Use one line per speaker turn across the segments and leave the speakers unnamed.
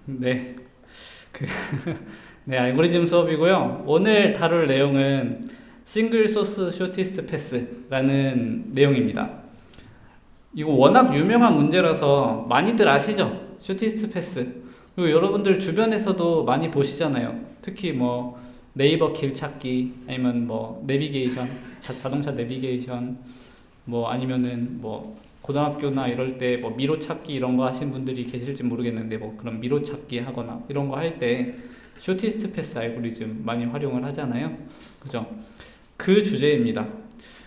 네, 그, 네, 알고리즘 수업이고요. 오늘 다룰 내용은 싱글 소스 쇼티스트 패스라는 내용입니다. 이거 워낙 유명한 문제라서 많이들 아시죠? 쇼티스트 패스. 그리고 여러분들 주변에서도 많이 보시잖아요. 특히 뭐 네이버 길 찾기 아니면 뭐 내비게이션, 자동차 내비게이션 뭐 아니면은 뭐 고등학교나 이럴 때 뭐 미로 찾기 이런 거 하신 분들이 계실지 모르겠는데 뭐 그런 미로 찾기 하거나 이런 거 할 때 쇼티스트 패스 알고리즘 많이 활용을 하잖아요. 그죠? 그 주제입니다.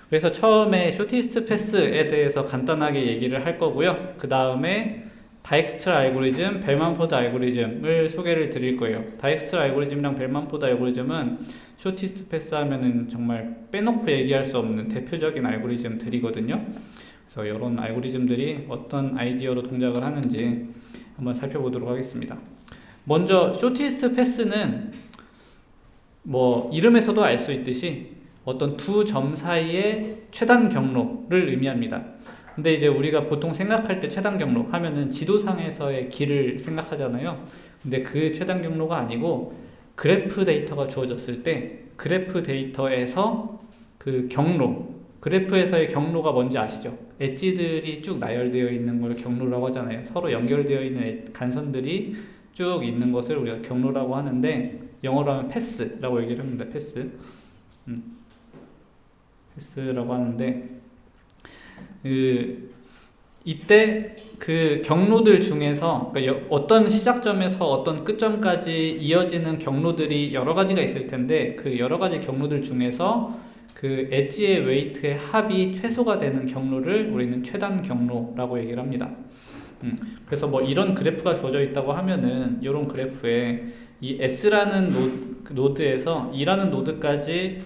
그래서 처음에 쇼티스트 패스에 대해서 간단하게 얘기를 할 거고요. 그 다음에 다익스트라 알고리즘, 벨만포드 알고리즘을 소개를 드릴 거예요. 다익스트라 알고리즘이랑 벨만포드 알고리즘은 쇼티스트 패스 하면은 정말 빼놓고 얘기할 수 없는 대표적인 알고리즘들이거든요. 그래서 이런 알고리즘들이 어떤 아이디어로 동작을 하는지 한번 살펴보도록 하겠습니다. 먼저 쇼티스트 패스는 뭐 이름에서도 알 수 있듯이 어떤 두 점 사이의 최단 경로를 의미합니다. 근데 이제 우리가 보통 생각할 때 최단 경로 하면은 지도상에서의 길을 생각하잖아요. 근데 그 최단 경로가 아니고 그래프 데이터가 주어졌을 때 그래프 데이터에서 그 경로, 그래프에서의 경로가 뭔지 아시죠? 엣지들이 쭉 나열되어 있는 걸 경로라고 하잖아요. 서로 연결되어 있는 간선들이 쭉 있는 것을 우리가 경로라고 하는데 영어로 하면 패스라고 얘기를 합니다. 패스라고 하는데 이때 그 경로들 중에서 그러니까 어떤 시작점에서 어떤 끝점까지 이어지는 경로들이 여러 가지가 있을 텐데 그 여러 가지 경로들 중에서 그 엣지의 웨이트의 합이 최소가 되는 경로를 우리는 최단 경로라고 얘기를 합니다. 그래서 뭐 이런 그래프가 주어져 있다고 하면은 이런 그래프에 이 S라는 노드에서 E라는 노드까지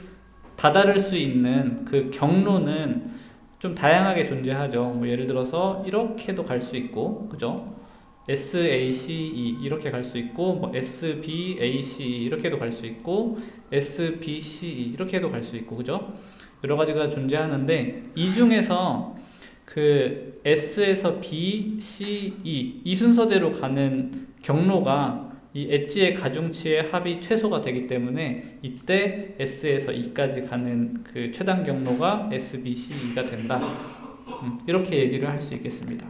다다를 수 있는 그 경로는 좀 다양하게 존재하죠. 뭐 예를 들어서 이렇게도 갈 수 있고, 그죠? SACE 이렇게 갈 수 있고, 뭐 SBACE 이렇게도 갈 수 있고, SBCE 이렇게도 갈 수 있고, 그죠? 여러 가지가 존재하는데 이 중에서 그 S에서 B, C, E 이 순서대로 가는 경로가 이 엣지의 가중치의 합이 최소가 되기 때문에 이때 S에서 E까지 가는 그 최단 경로가 SBCE가 된다. 이렇게 얘기를 할 수 있겠습니다.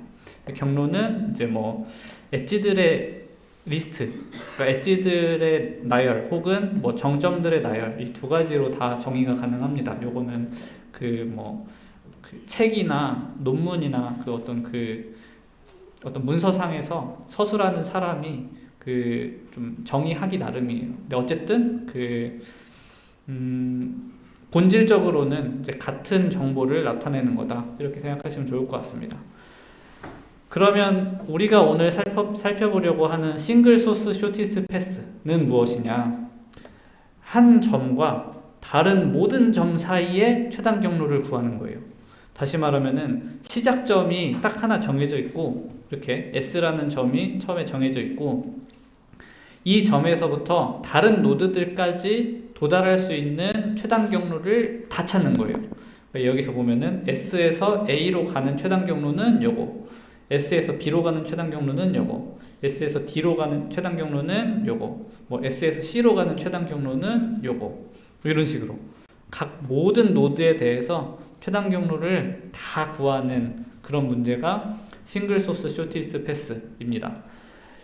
경로는 이제 뭐 엣지들의 리스트, 그러니까 엣지들의 나열 혹은 뭐 정점들의 나열 이 두 가지로 다 정의가 가능합니다. 요거는 그 책이나 논문이나 그 어떤 문서상에서 서술하는 사람이 좀 정의하기 나름이에요. 근데 어쨌든 본질적으로는 이제 같은 정보를 나타내는 거다. 이렇게 생각하시면 좋을 것 같습니다. 그러면 우리가 오늘 살펴보려고 하는 싱글 소스 쇼티스트 패스는 무엇이냐? 한 점과 다른 모든 점 사이의 최단 경로를 구하는 거예요. 다시 말하면은 시작점이 딱 하나 정해져 있고 이렇게 S라는 점이 처음에 정해져 있고 이 점에서부터 다른 노드들까지 도달할 수 있는 최단 경로를 다 찾는 거예요. 여기서 보면은 S에서 A로 가는 최단 경로는 요거, S에서 B로 가는 최단 경로는 요거, S에서 D로 가는 최단 경로는 요거, 뭐 S에서 C로 가는 최단 경로는 요거, 이런 식으로 각 모든 노드에 대해서 최단 경로를 다 구하는 그런 문제가 싱글 소스 쇼티스트 패스입니다.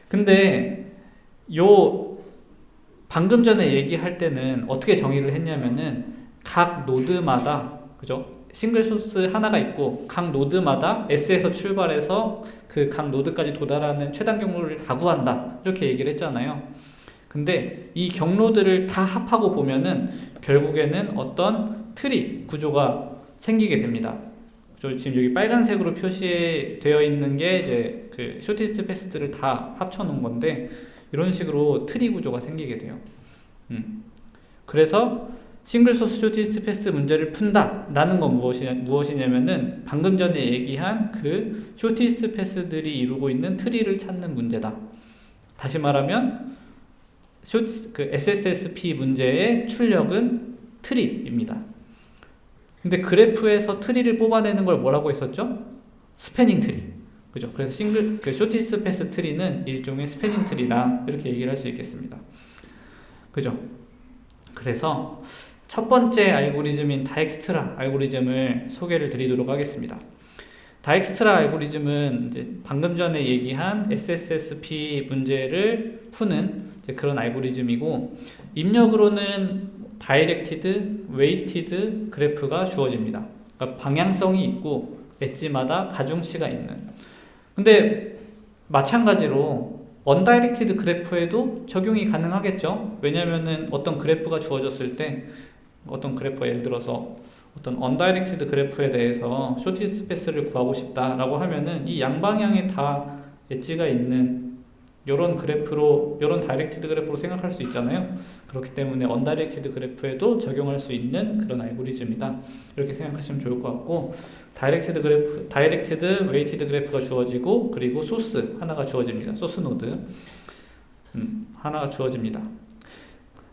근데 방금 전에 얘기할 때는 어떻게 정의를 했냐면은 각 노드마다, 그죠? 싱글 소스 하나가 있고 각 노드마다 S에서 출발해서 그 각 노드까지 도달하는 최단 경로를 다 구한다. 이렇게 얘기를 했잖아요. 근데 이 경로들을 다 합하고 보면은 결국에는 어떤 트리 구조가 생기게 됩니다. 지금 여기 빨간색으로 표시되어 있는 게 이제 그 쇼티스트 패스들을 다 합쳐 놓은 건데 이런 식으로 트리 구조가 생기게 돼요. 그래서 싱글 소스 쇼티스트 패스 문제를 푼다라는 건 무엇이냐면은 방금 전에 얘기한 그 쇼티스트 패스들이 이루고 있는 트리를 찾는 문제다. 다시 말하면 그 SSSP 문제의 출력은 트리입니다. 근데 그래프에서 트리를 뽑아내는 걸 뭐라고 했었죠? 스패닝 트리. 그죠? 그래서 그 쇼티스트 패스 트리는 일종의 스패닝 트리다 이렇게 얘기를 할 수 있겠습니다. 그죠? 그래서 첫 번째 알고리즘인 다익스트라 알고리즘을 소개를 드리도록 하겠습니다. 다익스트라 알고리즘은 이제 방금 전에 얘기한 SSSP 문제를 푸는 이제 그런 알고리즘이고, 입력으로는 다이렉티드, 웨이티드 그래프가 주어집니다. 그러니까 방향성이 있고 엣지마다 가중치가 있는. 근데 마찬가지로 언다이렉티드 그래프에도 적용이 가능하겠죠. 왜냐면은 어떤 그래프가 주어졌을 때, 어떤 그래프가 예를 들어서 어떤 언다이렉티드 그래프에 대해서 쇼티스트 패스를 구하고 싶다라고 하면은 이 양방향에 다 엣지가 있는 이런 그래프로, 이런 다이렉티드 그래프로 생각할 수 있잖아요. 그렇기 때문에 언다이렉티드 그래프에도 적용할 수 있는 그런 알고리즘이다 이렇게 생각하시면 좋을 것 같고, 다이렉티드 웨이티드 그래프가 주어지고, 그리고 소스 하나가 주어집니다. 소스 노드 하나가 주어집니다.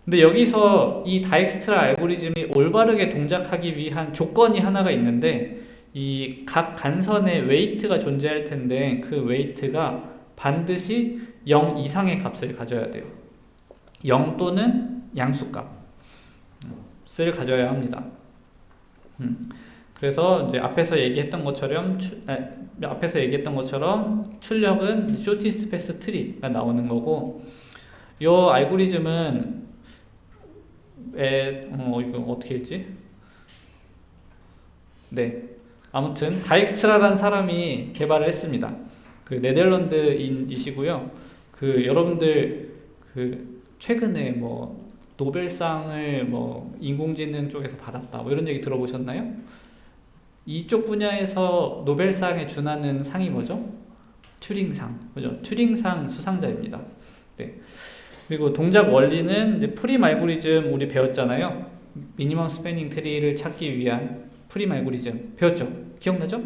근데 여기서 이 다익스트라 알고리즘이 올바르게 동작하기 위한 조건이 하나가 있는데, 이 각 간선에 웨이트가 존재할 텐데 그 웨이트가 반드시 0 이상의 값을 가져야 돼요. 0 또는 양수값을 가져야 합니다. 그래서 이제 앞에서 얘기했던 것처럼 출력은 쇼티스트 패스 트리가 나오는 거고, 이 알고리즘은 이거 어떻게 읽지? 네, 아무튼 다익스트라라는 사람이 개발을 했습니다. 그 네덜란드인이시고요. 그 여러분들 그 최근에 뭐 노벨상을 뭐 인공지능 쪽에서 받았다 뭐 이런 얘기 들어보셨나요? 이쪽 분야에서 노벨상에 준하는 상이 뭐죠? 튜링상, 그죠? 튜링상 수상자입니다. 네. 그리고 동작 원리는 이제 프림 알고리즘 우리 배웠잖아요. 미니멈 스패닝 트리를 찾기 위한 프림 알고리즘 배웠죠? 기억나죠?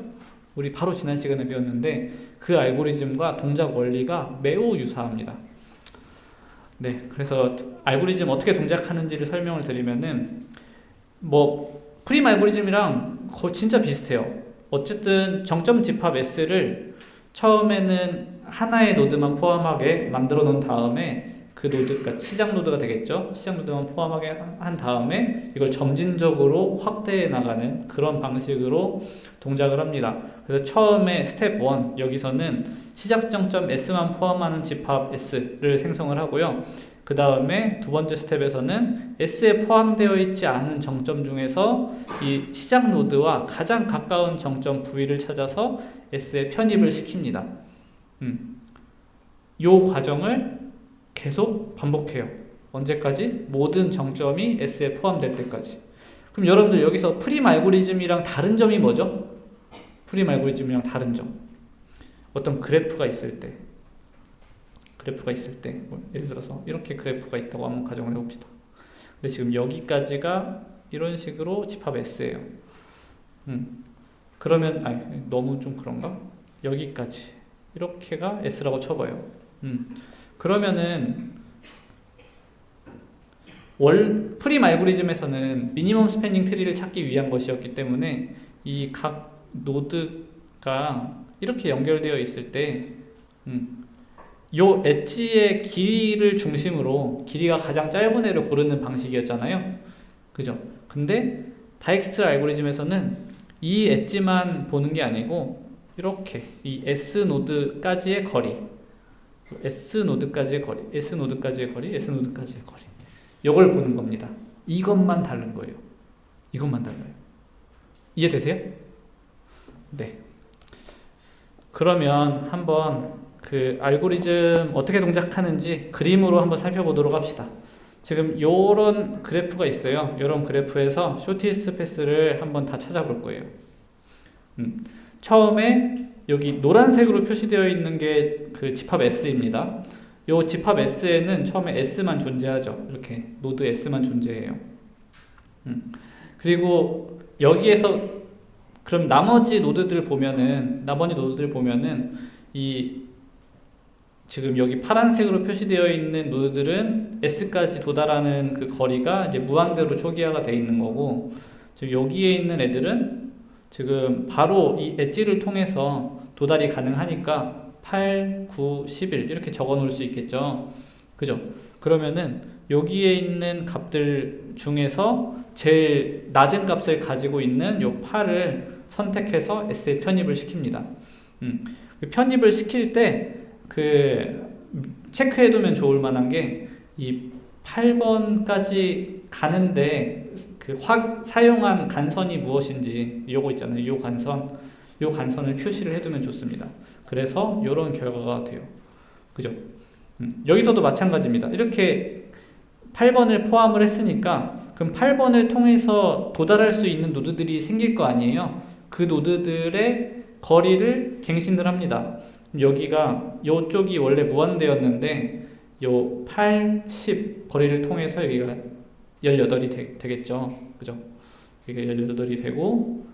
우리 바로 지난 시간에 배웠는데 그 알고리즘과 동작 원리가 매우 유사합니다. 네, 그래서 알고리즘 어떻게 동작하는지를 설명을 드리면은 뭐 프림 알고리즘이랑 진짜 비슷해요. 어쨌든 정점 집합 S를 처음에는 하나의 노드만 포함하게 만들어 놓은 다음에 그 노드가 시작 노드가 되겠죠. 시작 노드만 포함하게 한 다음에 이걸 점진적으로 확대해 나가는 그런 방식으로 동작을 합니다. 그래서 처음에 스텝 1 여기서는 시작 정점 S만 포함하는 집합 S를 생성을 하고요. 그 다음에 두 번째 스텝에서는 S에 포함되어 있지 않은 정점 중에서 이 시작 노드와 가장 가까운 정점 V를 찾아서 S에 편입을 시킵니다. 이 과정을 계속 반복해요. 언제까지? 모든 정점이 S에 포함될 때까지. 그럼 여러분들 여기서 프림 알고리즘이랑 다른 점이 뭐죠? 프림 알고리즘이랑 다른 점. 어떤 그래프가 있을 때, 뭐 예를 들어서 이렇게 그래프가 있다고 한번 가정을 해봅시다. 근데 지금 여기까지가 이런 식으로 집합 S예요. 그러면 너무 좀 그런가? 여기까지 이렇게가 S라고 쳐봐요. 그러면은 프림 알고리즘에서는 미니멈 스패닝 트리를 찾기 위한 것이었기 때문에 이 각 노드가 이렇게 연결되어 있을 때 요 엣지의 길이를 중심으로 길이가 가장 짧은 애를 고르는 방식이었잖아요. 그죠? 근데 다익스트라 알고리즘에서는 이 엣지만 보는 게 아니고 이렇게 이 S 노드까지의 거리, S 노드까지의 거리, S 노드까지의 거리, S 노드까지의 거리, 이걸 보는 겁니다. 이것만 다른 거예요. 이것만 달라요. 이해되세요? 네. 그러면 한번 그 알고리즘 어떻게 동작하는지 그림으로 한번 살펴보도록 합시다. 지금 요런 그래프가 있어요. 요런 그래프에서 쇼티스트 패스를 한번 다 찾아볼 거예요. 처음에 여기 노란색으로 표시되어 있는 게 그 집합 S입니다. 요 집합 S에는 처음에 S만 존재하죠. 이렇게 노드 S만 존재해요. 그리고 여기에서 그럼 나머지 노드들 보면은 이 지금 여기 파란색으로 표시되어 있는 노드들은 S까지 도달하는 그 거리가 이제 무한대로 초기화가 되어 있는 거고, 지금 여기에 있는 애들은 지금 바로 이 엣지를 통해서 도달이 가능하니까 8, 9, 11 이렇게 적어 놓을 수 있겠죠. 그죠? 그러면은 여기에 있는 값들 중에서 제일 낮은 값을 가지고 있는 요 8을 선택해서 S에 편입을 시킵니다. 편입을 시킬 때 체크해두면 좋을 만한 게 이 8번까지 가는데 사용한 간선이 무엇인지 요거 있잖아요. 요 간선을 표시를 해두면 좋습니다. 그래서 요런 결과가 돼요. 그죠? 여기서도 마찬가지입니다. 이렇게 8번을 포함을 했으니까 그럼 8번을 통해서 도달할 수 있는 노드들이 생길 거 아니에요. 그 노드들의 거리를 갱신을 합니다. 여기가 요쪽이 원래 무한대였는데 요 8, 10 거리를 통해서 여기가 18이 되겠죠. 그죠? 여기가 18이 되고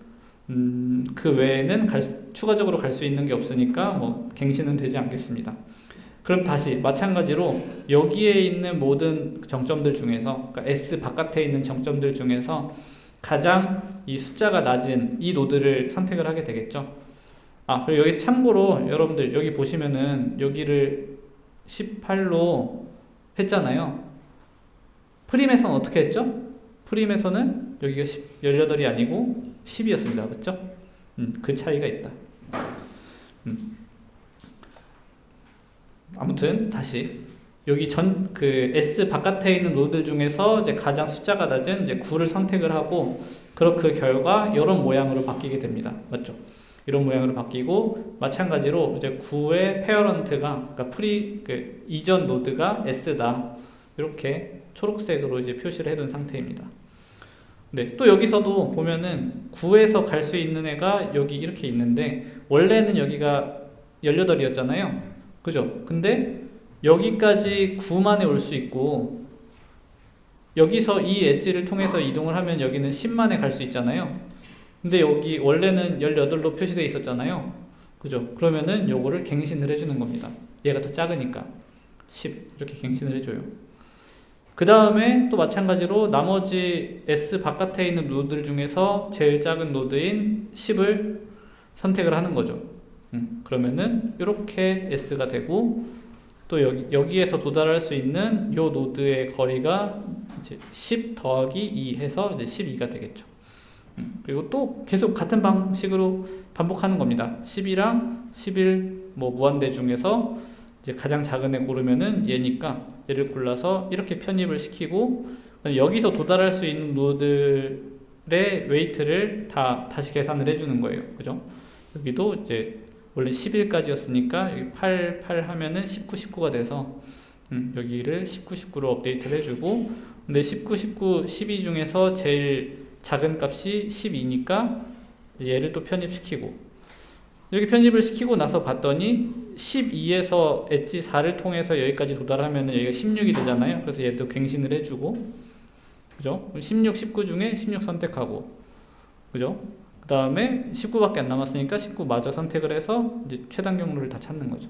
그 외에는 추가적으로 갈 수 있는 게 없으니까 뭐 갱신은 되지 않겠습니다. 그럼 다시 마찬가지로 여기에 있는 모든 정점들 중에서 그러니까 S 바깥에 있는 정점들 중에서 가장 이 숫자가 낮은 이 노드를 선택을 하게 되겠죠. 그리고 여기서 참고로 여러분들 여기 보시면은 여기를 18로 했잖아요. 프림에서는 어떻게 했죠? 프림에서는 여기가 18이 아니고 10이었습니다. 맞죠? 그 차이가 있다. 아무튼 다시 여기 S 바깥에 있는 노드들 중에서 이제 가장 숫자가 낮은 이제 9를 선택을 하고 그 결과 이런 모양으로 바뀌게 됩니다. 맞죠? 이런 모양으로 바뀌고 마찬가지로 이제 9의 페어런트가 그러니까 이전 노드가 S다. 이렇게 초록색으로 이제 표시를 해둔 상태입니다. 네, 또 여기서도 보면은 9에서 갈 수 있는 애가 여기 이렇게 있는데 원래는 여기가 18이었잖아요. 그죠? 근데 여기까지 9만에 올 수 있고 여기서 이 엣지를 통해서 이동을 하면 여기는 10만에 갈 수 있잖아요. 근데 여기 원래는 18로 표시되어 있었잖아요. 그죠? 그러면은 요거를 갱신을 해주는 겁니다. 얘가 더 작으니까 10 이렇게 갱신을 해줘요. 그 다음에 또 마찬가지로 나머지 S 바깥에 있는 노드들 중에서 제일 작은 노드인 10을 선택을 하는 거죠. 그러면은 이렇게 S가 되고 또 여기에서 도달할 수 있는 요 노드의 거리가 이제 10 더하기 2 해서 이제 12가 되겠죠. 그리고 또 계속 같은 방식으로 반복하는 겁니다. 10이랑 11 뭐 무한대 중에서 이제 가장 작은 애 고르면은 얘니까 얘를 골라서 이렇게 편입을 시키고 여기서 도달할 수 있는 노드의 웨이트를 다시 계산을 해주는 거예요. 그죠? 여기도 이제 원래 11까지였으니까 여기 8 하면은 19, 19가 돼서 여기를 19, 19로 업데이트를 해주고 근데 19, 19, 12 중에서 제일 작은 값이 12니까 얘를 또 편입시키고 이렇게 편집을 시키고 나서 봤더니 12에서 엣지 4를 통해서 여기까지 도달하면 여기가 16이 되잖아요. 그래서 얘도 갱신을 해주고 그죠? 16, 19 중에 16 선택하고 그죠? 그 다음에 19밖에 안 남았으니까 19 마저 선택을 해서 이제 최단 경로를 다 찾는 거죠.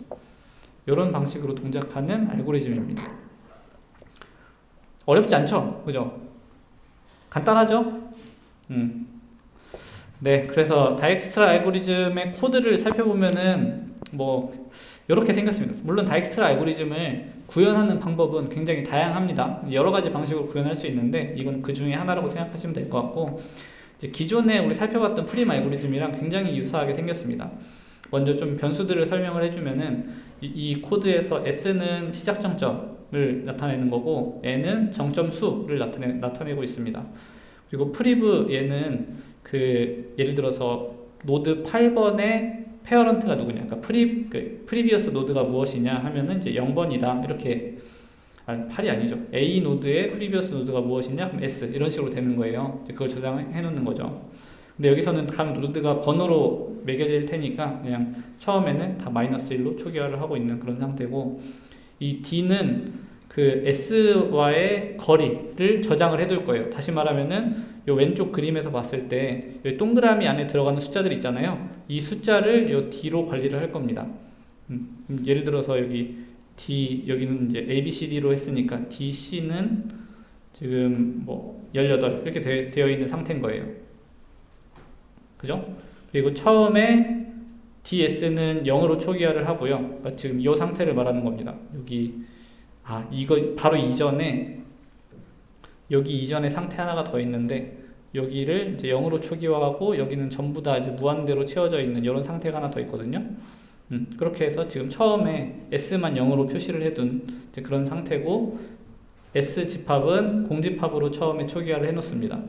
이런 방식으로 동작하는 알고리즘입니다. 어렵지 않죠? 그죠? 간단하죠? 네, 그래서 다익스트라 알고리즘의 코드를 살펴보면은 뭐 이렇게 생겼습니다. 물론 다익스트라 알고리즘을 구현하는 방법은 굉장히 다양합니다. 여러 가지 방식으로 구현할 수 있는데 이건 그 중에 하나라고 생각하시면 될 것 같고 이제 기존에 우리 살펴봤던 프림 알고리즘이랑 굉장히 유사하게 생겼습니다. 먼저 좀 변수들을 설명을 해주면은 이 코드에서 S는 시작 정점을 나타내는 거고 N은 정점 수를 나타내고 있습니다. 그리고 프리브 얘는 예를 들어서 노드 8번의 페어런트가 누구냐, 그러니까 프리비어스 노드가 무엇이냐 하면은 이제 0번이다 이렇게 8이 아니죠. A 노드의 프리비어스 노드가 무엇이냐 그럼 S 이런 식으로 되는 거예요. 그걸 저장해 놓는 거죠. 근데 여기서는 각 노드가 번호로 매겨질 테니까 그냥 처음에는 다 -1로 초기화를 하고 있는 그런 상태고 이 D는 S와의 거리를 저장을 해둘 거예요. 다시 말하면은 요 왼쪽 그림에서 봤을 때 여기 동그라미 안에 들어가는 숫자들 있잖아요. 이 숫자를 요 D로 관리를 할 겁니다. 예를 들어서 여기 여기는 이제 ABCD로 했으니까 DC는 지금 뭐 18 이렇게 되어 있는 상태인 거예요. 그죠? 그리고 처음에 DS는 0으로 초기화를 하고요. 그러니까 지금 이 상태를 말하는 겁니다. 이거 바로 이전에 여기 이전에 상태 하나가 더 있는데 여기를 이제 0으로 초기화하고 여기는 전부 다 이제 무한대로 채워져 있는 이런 상태가 하나 더 있거든요. 그렇게 해서 지금 처음에 S만 0으로 표시를 해둔 이제 그런 상태고 S 집합은 공집합으로 처음에 초기화를 해놓습니다.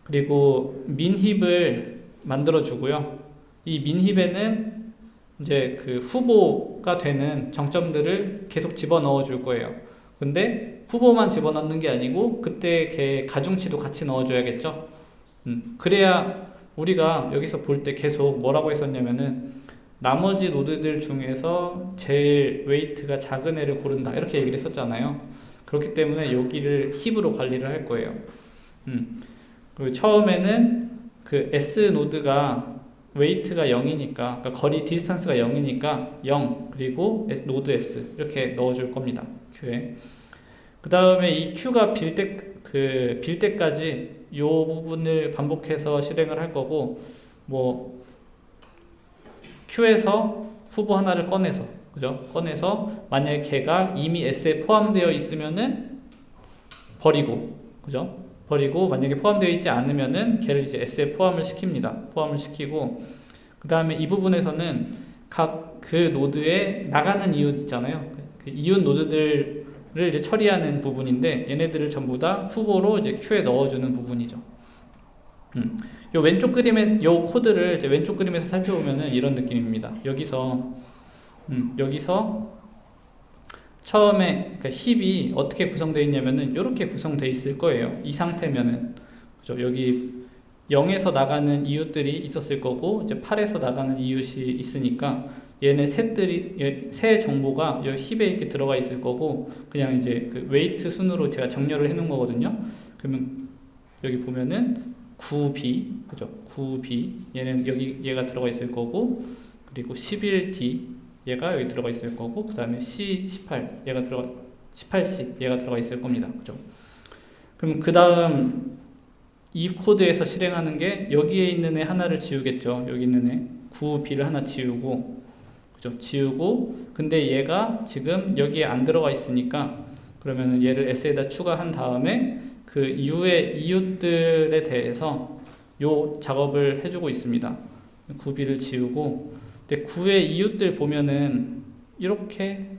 그리고 민힙을 만들어 주고요. 이 민힙에는 이제 그 후보가 되는 정점들을 계속 집어넣어 줄 거예요. 근데 후보만 집어넣는 게 아니고 그때 걔 가중치도 같이 넣어줘야겠죠. 그래야 우리가 여기서 볼 때 계속 뭐라고 했었냐면은 나머지 노드들 중에서 제일 웨이트가 작은 애를 고른다 이렇게 얘기를 했었잖아요. 그렇기 때문에 여기를 힙으로 관리를 할 거예요. 그리고 처음에는 그 S 노드가 웨이트가 0이니까 그러니까 거리 디스턴스가 0이니까 0 그리고 노드 S 이렇게 넣어줄 겁니다. Q에. 그 다음에 이 Q가 빌 때까지 이 부분을 반복해서 실행을 할 거고 뭐 Q에서 후보 하나를 꺼내서 그죠? 꺼내서 만약에 걔가 이미 S에 포함되어 있으면은 버리고 그죠? 버리고 만약에 포함되어 있지 않으면은 걔를 이제 S에 포함을 시킵니다. 포함을 시키고 그 다음에 이 부분에서는 각 그 노드에 나가는 이웃 있잖아요. 그 이웃 노드들을 이제 처리하는 부분인데 얘네들을 전부 다 후보로 이제 Q에 넣어주는 부분이죠. 요 왼쪽 그림의 요 코드를 이제 왼쪽 그림에서 살펴보면은 이런 느낌입니다. 여기서 처음에 그러니까 힙이 어떻게 구성되어 있냐면은 이렇게 구성되어 있을 거예요. 이 상태면은 그죠? 여기 0에서 나가는 이웃들이 있었을 거고 이제 8에서 나가는 이웃이 있으니까 얘네 세 정보가 여기 힙에 이렇게 들어가 있을 거고 그냥 이제 그 웨이트 순으로 제가 정렬을 해 놓은 거거든요. 그러면 여기 보면은 9B 그죠? 9B 얘는 여기 얘가 들어가 있을 거고 그리고 11D 얘가 여기 들어가 있을 거고 그 다음에 C18 얘가 18C 얘가 들어가 있을 겁니다. 그죠? 그럼 그 다음 이 코드에서 실행하는 게 여기에 있는 애 하나를 지우겠죠. 여기 있는 애 9B를 하나 지우고 그죠? 지우고 근데 얘가 지금 여기에 안 들어가 있으니까 그러면은 얘를 S에다 추가한 다음에 그 U의 이웃들에 대해서 요 작업을 해주고 있습니다. 9B를 지우고 근데 9의 이웃들 보면은 이렇게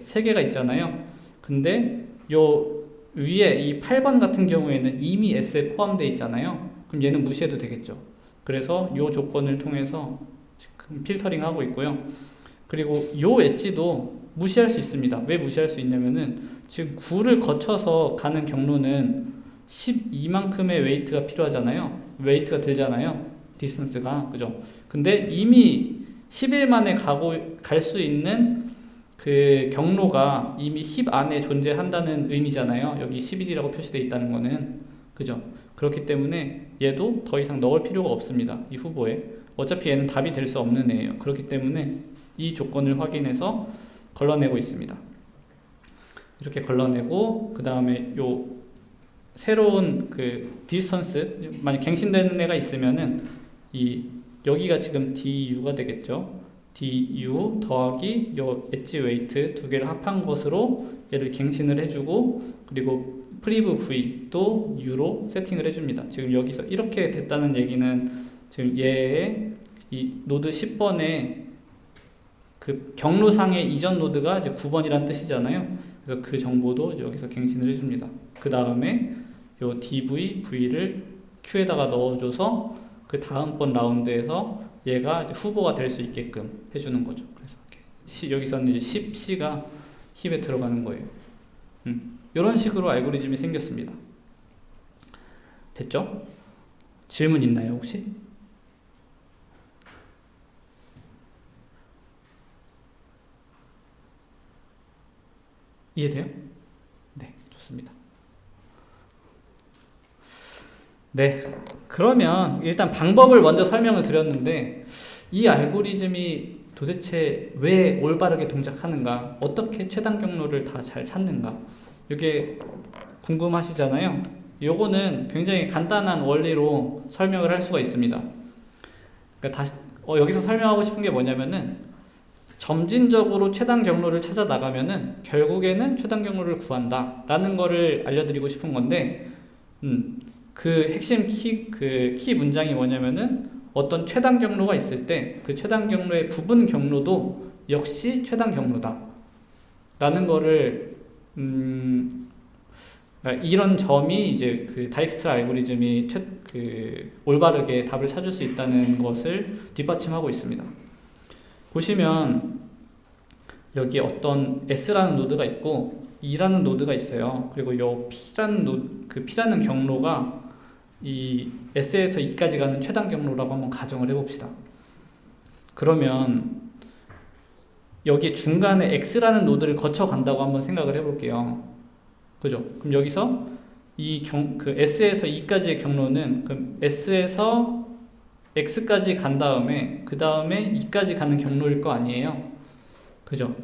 세 개가 있잖아요. 근데 요 위에 이 8번 같은 경우에는 이미 S에 포함되어 있잖아요. 그럼 얘는 무시해도 되겠죠. 그래서 요 조건을 통해서 지금 필터링 하고 있고요. 그리고 요 엣지도 무시할 수 있습니다. 왜 무시할 수 있냐면은 지금 9를 거쳐서 가는 경로는 12만큼의 웨이트가 필요하잖아요. 웨이트가 들잖아요. 디스턴스가 그죠? 근데 이미 11만에 갈 수 있는 그 경로가 이미 힙 안에 존재한다는 의미잖아요. 여기 11이라고 표시되어 있다는 거는 그죠? 그렇기 때문에 얘도 더 이상 넣을 필요가 없습니다. 이 후보에 어차피 얘는 답이 될 수 없는 애예요. 그렇기 때문에 이 조건을 확인해서 걸러내고 있습니다. 이렇게 걸러내고 그 다음에 요 새로운 그 디스턴스 만약 갱신되는 애가 있으면은 여기가 지금 DU가 되겠죠. DU 더하기 요 엣지 웨이트 두 개를 합한 것으로 얘를 갱신을 해주고 그리고 프리브 V도 U로 세팅을 해줍니다. 지금 여기서 이렇게 됐다는 얘기는 지금 얘의 이 노드 10번에 그 경로상의 이전 노드가 이제 9번이란 뜻이잖아요. 그래서 그 정보도 여기서 갱신을 해줍니다. 그 다음에 요 DV, V를 Q에다가 넣어줘서 그 다음번 라운드에서 얘가 이제 후보가 될 수 있게끔 해주는 거죠. 그래서 여기서는 이제 10C가 힙에 들어가는 거예요. 이런 식으로 알고리즘이 생겼습니다. 됐죠? 질문 있나요, 혹시? 이해돼요? 네, 좋습니다. 네, 그러면 일단 방법을 먼저 설명을 드렸는데 이 알고리즘이 도대체 왜 올바르게 동작하는가, 어떻게 최단 경로를 다 잘 찾는가, 이게 궁금하시잖아요. 요거는 굉장히 간단한 원리로 설명을 할 수가 있습니다. 그러니까 다시 여기서 설명하고 싶은 게 뭐냐면은 점진적으로 최단 경로를 찾아 나가면은 결국에는 최단 경로를 구한다라는 거를 알려드리고 싶은 건데, 그 핵심 키 문장이 뭐냐면은 어떤 최단 경로가 있을 때 그 최단 경로의 부분 경로도 역시 최단 경로다라는 거를 그러니까 이런 점이 이제 그 다이크스트라 알고리즘이 올바르게 답을 찾을 수 있다는 것을 뒷받침하고 있습니다. 보시면 여기 어떤 S라는 노드가 있고 E라는 노드가 있어요. 그리고 요 P라는 경로가 이 S에서 E까지 가는 최단 경로라고 한번 가정을 해봅시다. 그러면 여기 중간에 X라는 노드를 거쳐 간다고 한번 생각을 해볼게요. 그죠? 그럼 여기서 S에서 E까지의 경로는 그럼 S에서 X까지 간 다음에 그 다음에 E까지 가는 경로일 거 아니에요? 그죠?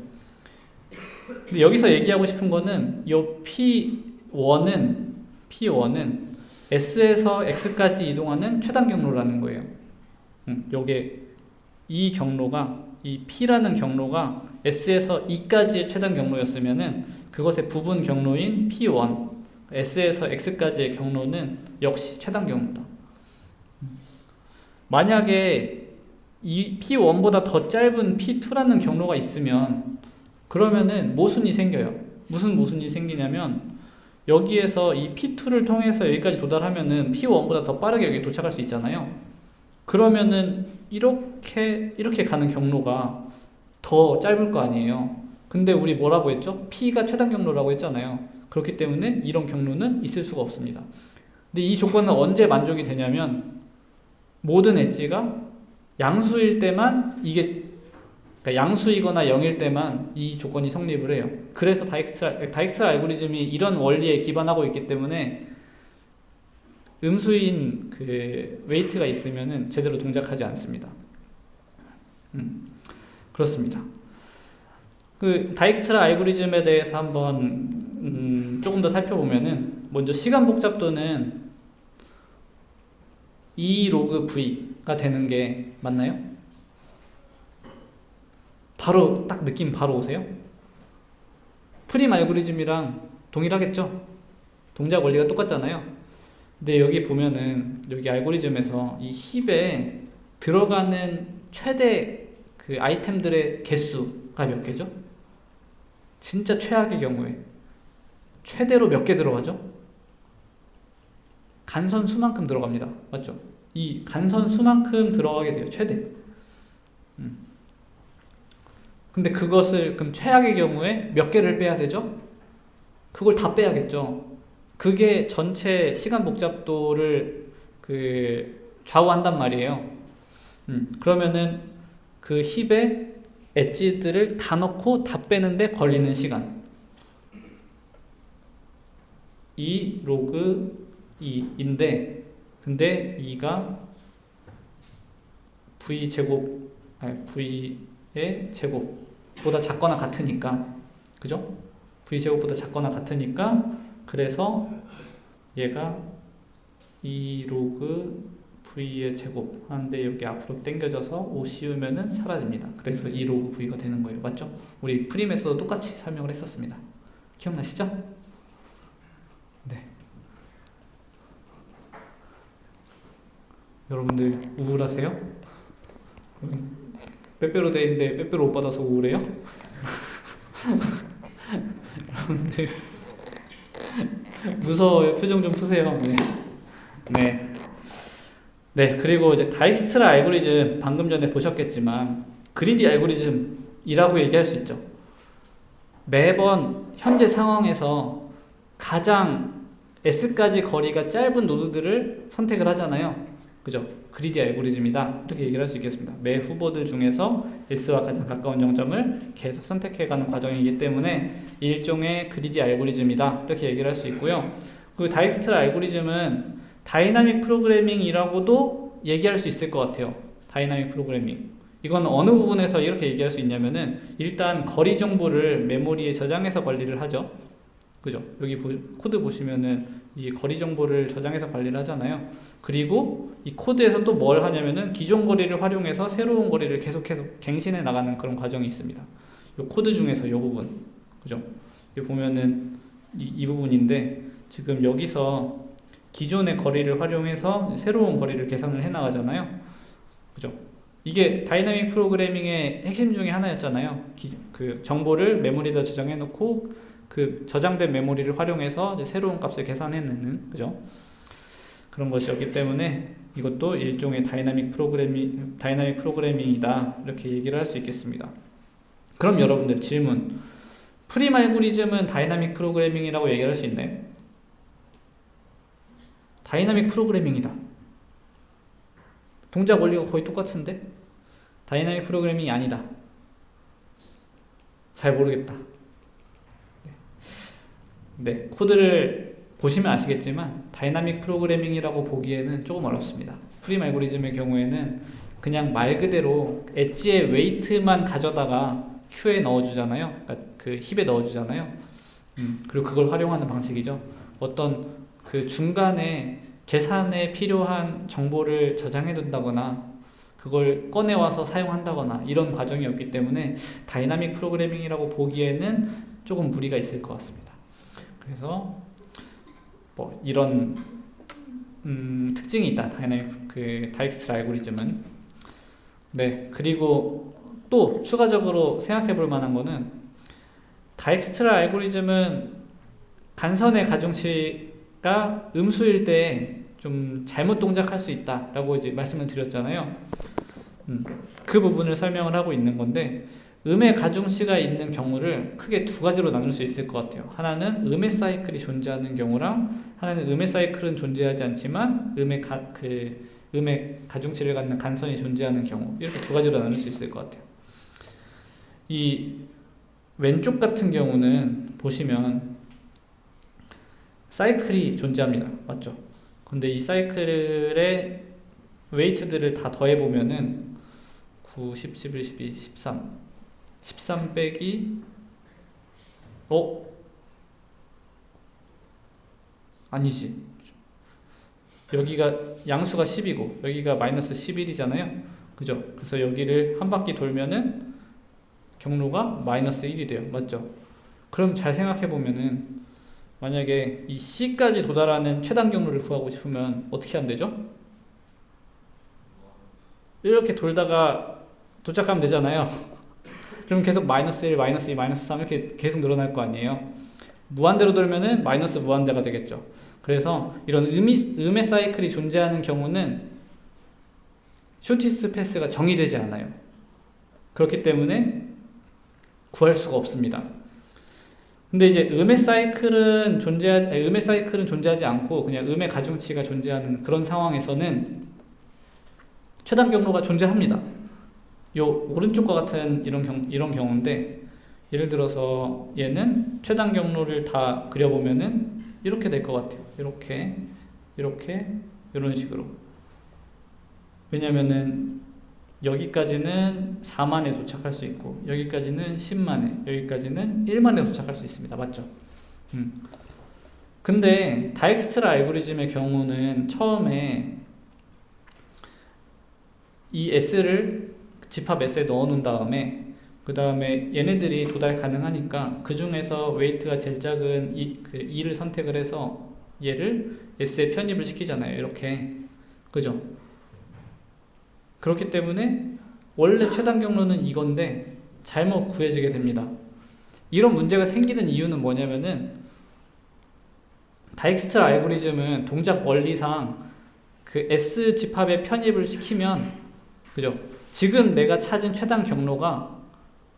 근데 여기서 얘기하고 싶은 거는 요 P1은 S에서 X까지 이동하는 최단 경로라는 거예요. 요게 이 P라는 경로가 S에서 E까지의 최단 경로였으면은 그것의 부분 경로인 P1, S에서 X까지의 경로는 역시 최단 경로다. 만약에 이 P1보다 더 짧은 P2라는 경로가 있으면 그러면은 모순이 생겨요. 무슨 모순이 생기냐면 여기에서 이 P2를 통해서 여기까지 도달하면은 P1보다 더 빠르게 여기 도착할 수 있잖아요. 그러면은 이렇게 가는 경로가 더 짧을 거 아니에요. 근데 우리 뭐라고 했죠? P가 최단 경로라고 했잖아요. 그렇기 때문에 이런 경로는 있을 수가 없습니다. 근데 이 조건은 언제 만족이 되냐면 모든 엣지가 양수일 때만 그러니까 양수이거나 0일 때만 이 조건이 성립을 해요. 그래서 다이크스트라 알고리즘이 이런 원리에 기반하고 있기 때문에 음수인 웨이트가 있으면은 제대로 동작하지 않습니다. 그렇습니다. 다이크스트라 알고리즘에 대해서 한번 조금 더 살펴보면은 먼저 시간 복잡도는 E 로그 V가 되는 게 맞나요? 바로 딱 느낌 바로 오세요? 프림 알고리즘이랑 동일하겠죠? 동작 원리가 똑같잖아요. 근데 여기 보면은 여기 알고리즘에서 이 힙에 들어가는 최대 아이템들의 개수가 몇 개죠? 진짜 최악의 경우에 최대로 몇 개 들어가죠? 간선 수만큼 들어갑니다. 맞죠? 이 간선 수만큼 들어가게 돼요. 최대. 근데 그것을 그럼 최악의 경우에 몇 개를 빼야 되죠? 그걸 다 빼야겠죠. 그게 전체 시간 복잡도를 좌우한단 말이에요. 그러면은 그 힙에 엣지들을 다 넣고 다 빼는데 걸리는 시간 2 로그 2인데 근데 2가 V의 제곱보다 작거나 같으니까 그죠? V제곱보다 작거나 같으니까 그래서 얘가 2 로그 V의 제곱 하는데 여기 앞으로 당겨져서 5 씌우면은 사라집니다. 그래서 2 로그 V가 되는 거예요. 맞죠? 우리 프림에서도 똑같이 설명을 했었습니다. 기억나시죠? 네. 여러분들 우울하세요? 빼빼로 돼 있는데 빼빼로 못 받아서 우울해요? 여러분들 무서워요. 표정 좀 푸세요. 네, 그리고 이제 다이크스트라 알고리즘 방금 전에 보셨겠지만 그리디 알고리즘이라고 얘기할 수 있죠. 매번 현재 상황에서 가장 S까지 거리가 짧은 노드들을 선택을 하잖아요. 그죠? 그리디 알고리즘이다. 이렇게 얘기를 할 수 있겠습니다. 매 후보들 중에서 S와 가장 가까운 정점을 계속 선택해가는 과정이기 때문에 일종의 그리디 알고리즘이다. 이렇게 얘기를 할 수 있고요. 그 다이크스트라 알고리즘은 다이나믹 프로그래밍이라고도 얘기할 수 있을 것 같아요. 다이나믹 프로그래밍. 이건 어느 부분에서 이렇게 얘기할 수 있냐면은 일단 거리 정보를 메모리에 저장해서 관리를 하죠. 그죠? 여기 코드 보시면은 이 거리 정보를 저장해서 관리를 하잖아요. 그리고 이 코드에서 또 뭘 하냐면은 기존 거리를 활용해서 새로운 거리를 계속해서 갱신해 나가는 그런 과정이 있습니다. 이 코드 중에서 이 부분, 그죠? 여기 보면은 이 부분인데 지금 여기서 기존의 거리를 활용해서 새로운 거리를 계산을 해 나가잖아요. 그죠? 이게 다이나믹 프로그래밍의 핵심 중에 하나였잖아요. 그 정보를 메모리에다 저장해 놓고 그 저장된 메모리를 활용해서 이제 새로운 값을 계산해내는, 그죠? 그런 것이었기 때문에 이것도 일종의 다이나믹 프로그래밍이다, 이렇게 얘기를 할 수 있겠습니다. 그럼 여러분들 질문, 프림 알고리즘은 다이나믹 프로그래밍이라고 얘기할 수 있나요? 다이나믹 프로그래밍이다. 동작 원리가 거의 똑같은데 다이나믹 프로그래밍이 아니다. 잘 모르겠다. 네, 코드를 보시면 아시겠지만 다이나믹 프로그래밍이라고 보기에는 조금 어렵습니다. 프림 알고리즘의 경우에는 그냥 말 그대로 엣지의 웨이트만 가져다가 큐에 넣어주잖아요. 그러니까 그 힙에 넣어주잖아요. 그리고 그걸 활용하는 방식이죠. 어떤 그 중간에 계산에 필요한 정보를 저장해 둔다거나 그걸 꺼내와서 사용한다거나 이런 과정이 없기 때문에 다이나믹 프로그래밍이라고 보기에는 조금 무리가 있을 것 같습니다. 그래서 뭐 이런 특징이 있다. 다익스트라 알고리즘은. 네, 그리고 또 추가적으로 생각해 볼 만한 거는 다익스트라 알고리즘은 간선의 가중치가 음수일 때 좀 잘못 동작할 수 있다라고 이제 말씀을 드렸잖아요. 그 부분을 설명을 하고 있는 건데 음의 가중치가 있는 경우를 크게 두 가지로 나눌 수 있을 것 같아요. 하나는 음의 사이클이 존재하는 경우랑 하나는 음의 사이클은 존재하지 않지만 음의 가중치를 갖는 간선이 존재하는 경우, 이렇게 두 가지로 나눌 수 있을 것 같아요. 이 왼쪽 같은 경우는 보시면 사이클이 존재합니다. 맞죠? 근데 이 사이클의 웨이트들을 다 더해보면은 9, 10, 11, 12, 13 빼기 아니지, 여기가 양수가 10이고 여기가 마이너스 11이잖아요. 그죠? 그래서 여기를 한 바퀴 돌면은 경로가 마이너스 1이 돼요. 맞죠? 그럼 잘 생각해보면은 만약에 이 C까지 도달하는 최단 경로를 구하고 싶으면 어떻게 하면 되죠? 이렇게 돌다가 도착하면 되잖아요. 그럼 계속 마이너스 1, 마이너스 2, 마이너스 3 이렇게 계속 늘어날 거 아니에요. 무한대로 돌면은 마이너스 무한대가 되겠죠. 그래서 이런 음의 사이클이 존재하는 경우는 쇼티스트 패스가 정의되지 않아요. 그렇기 때문에 구할 수가 없습니다. 근데 이제 음의 사이클은 존재하지 않고 그냥 음의 가중치가 존재하는 그런 상황에서는 최단 경로가 존재합니다. 요 오른쪽과 같은 이런 경우인데, 예를 들어서 얘는 최단 경로를 다 그려보면은 이렇게 될 것 같아요. 이렇게 이런 식으로. 왜냐면은 여기까지는 4만에 도착할 수 있고 여기까지는 10만에, 여기까지는 1만에 도착할 수 있습니다. 맞죠? 근데 다익스트라 알고리즘의 경우는 처음에 이 S를 집합 S에 넣어 놓은 다음에 그 다음에 얘네들이 도달 가능하니까 그 중에서 웨이트가 제일 작은 2를 선택을 해서 얘를 S에 편입을 시키잖아요. 이렇게. 그죠? 그렇기 때문에 원래 최단 경로는 이건데 잘못 구해지게 됩니다. 이런 문제가 생기는 이유는 뭐냐면은 다익스트라 알고리즘은 동작 원리상 그 S 집합에 편입을 시키면, 그죠? 지금 내가 찾은 최단 경로가